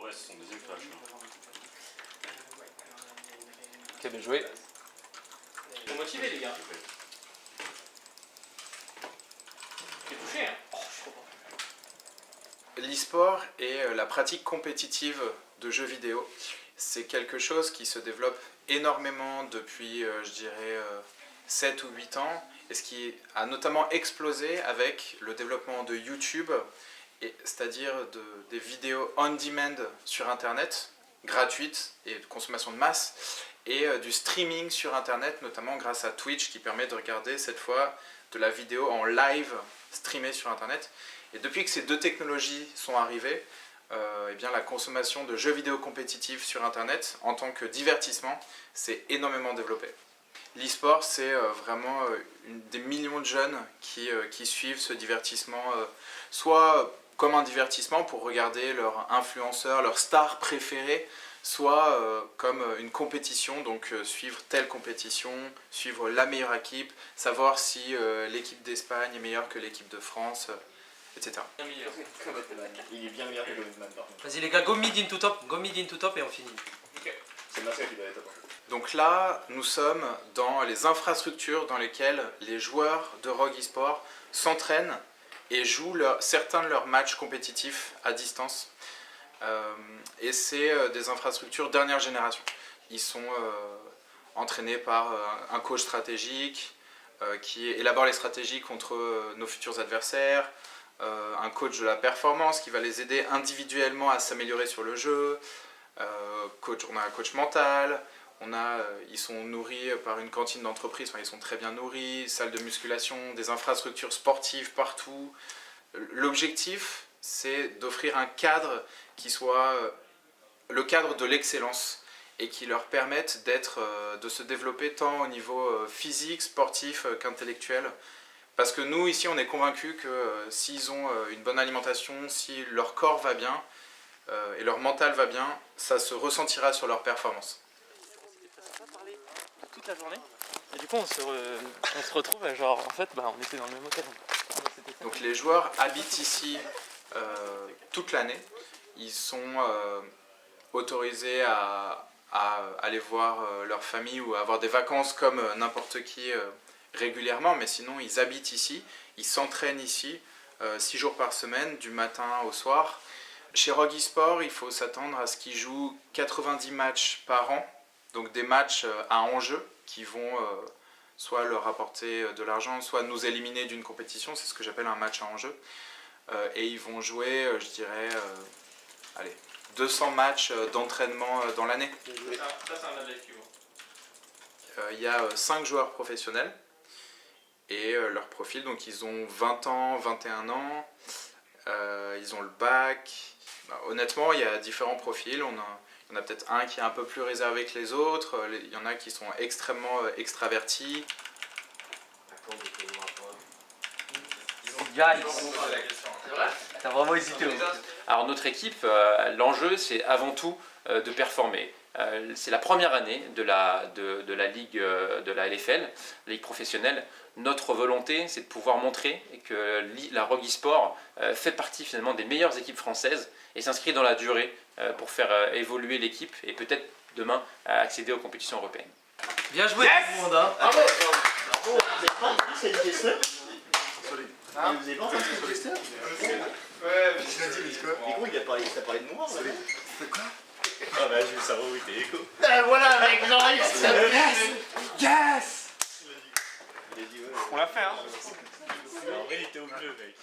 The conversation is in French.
Ouais, c'est son deuxième flash. Ok, bien joué. Ils sont motivés les gars. J'ai touché hein. Oh, je suis trop content. L'e-sport et la pratique compétitive de jeux vidéo, c'est quelque chose qui se développe énormément depuis, je dirais, 7 ou 8 ans, et ce qui a notamment explosé avec le développement de YouTube, c'est-à-dire des vidéos on-demand sur Internet, gratuites et de consommation de masse, et du streaming sur Internet, notamment grâce à Twitch, qui permet de regarder cette fois de la vidéo en live streamée sur Internet. Et depuis que ces deux technologies sont arrivées, eh bien, la consommation de jeux vidéo compétitifs sur Internet, en tant que divertissement, s'est énormément développée. L'e-sport, c'est vraiment des millions de jeunes qui suivent ce divertissement, soit comme un divertissement pour regarder leur influenceur, leur star préférée, soit comme une compétition, donc suivre telle compétition, suivre la meilleure équipe, savoir si l'équipe d'Espagne est meilleure que l'équipe de France, etc. Il est bien meilleur que Goldman par contre. Vas-y les gars, go mid into top et on finit. Ok. C'est Massa qui doit être top. Donc là, nous sommes dans les infrastructures dans lesquelles les joueurs de Rogue Esport s'entraînent et jouent certains de leurs matchs compétitifs à distance. Et c'est des infrastructures dernière génération. Ils sont entraînés par un coach stratégique qui élabore les stratégies contre nos futurs adversaires, un coach de la performance qui va les aider individuellement à s'améliorer sur le jeu, on a un coach mental, ils sont nourris par une cantine d'entreprise, enfin, ils sont très bien nourris, salle de musculation, des infrastructures sportives partout. L'objectif, c'est d'offrir un cadre qui soit le cadre de l'excellence et qui leur permette de se développer tant au niveau physique, sportif qu'intellectuel. Parce que nous, ici, on est convaincus que s'ils ont une bonne alimentation, si leur corps va bien et leur mental va bien, ça se ressentira sur leur performance. Toute la journée. Et du coup on se retrouve genre en fait on était dans le même hôtel. Donc les joueurs habitent ici toute l'année. Ils sont autorisés à aller voir leur famille ou à avoir des vacances comme n'importe qui régulièrement, mais sinon ils habitent ici, ils s'entraînent ici 6 jours par semaine, du matin au soir. Chez Rogue Esport, il faut s'attendre à ce qu'ils jouent 90 matchs par an, donc des matchs à enjeu qui vont soit leur apporter de l'argent, soit nous éliminer d'une compétition, c'est ce que j'appelle un match à enjeu. Et ils vont jouer, je dirais, 200 matchs d'entraînement dans l'année. Ça c'est un live qui Il y a 5 joueurs professionnels et leur profil, donc ils ont 20 ans, 21 ans, ils ont le bac. Honnêtement, il y a différents profils. Il y en a peut-être un qui est un peu plus réservé que les autres, il y en a qui sont extrêmement extravertis. T'as vraiment hésité. Alors notre équipe, l'enjeu c'est avant tout de performer. C'est la première année de la ligue de la LFL, la ligue professionnelle. Notre volonté c'est de pouvoir montrer que la Rogue Esport fait partie finalement des meilleures équipes françaises et s'inscrit dans la durée pour faire évoluer l'équipe et peut-être demain accéder aux compétitions européennes. Bien joué tout le monde hein. Bravo. Vous n'avez pas entendu cette question? Vous avez pas entendu cette question? Ouais, mais je l'ai dit, Nico. Nico, t'as parlé de moi. C'est quoi? Ah bah je veux savoir où était Nico. voilà mec, j'arrive. Yes. Il a dit ouais. On l'a fait, hein. En vrai il était au bleu mec.